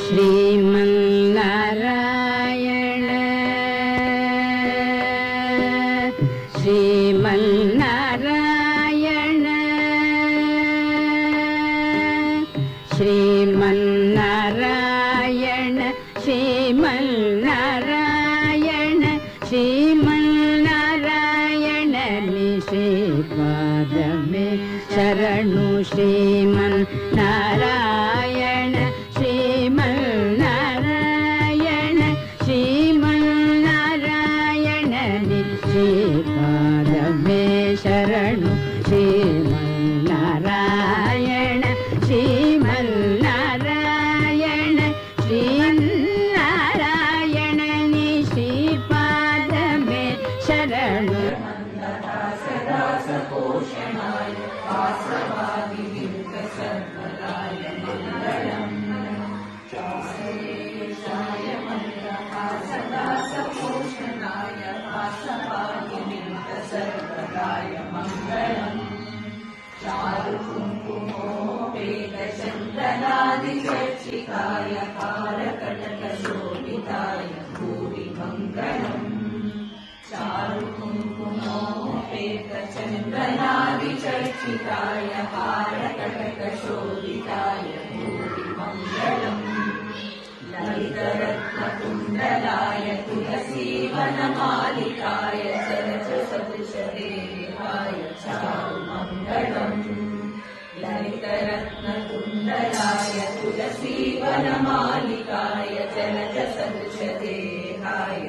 Sriman Narayana Sriman Narayana Sriman Narayana Sriman Narayana Sriman Narayana श्रीपादमे शरणु Sriman Narayana Sriman Narayana Sriman Narayana श्रीपादमे शरणु Sriman Narayana Sriman Narayana Sri Narayana श्रीपादमे शरणु चन्द्रनादिचर्चिकाय कारकटकशोभिताय Bhuri Mangalam चारुकुङ्कुमोपेतचन्द्रनादिचर्चिताय कारकटकशोभिताय Bhuri Mangalam ललितरत्नकुण्डलाय तुलसीवनमालिकाय चरचसदृशदेहाय चारुमङ्गलम् ललितरत्नकुण्डलाय तुलसीवनमालिकाय चरचसदृशदेहाय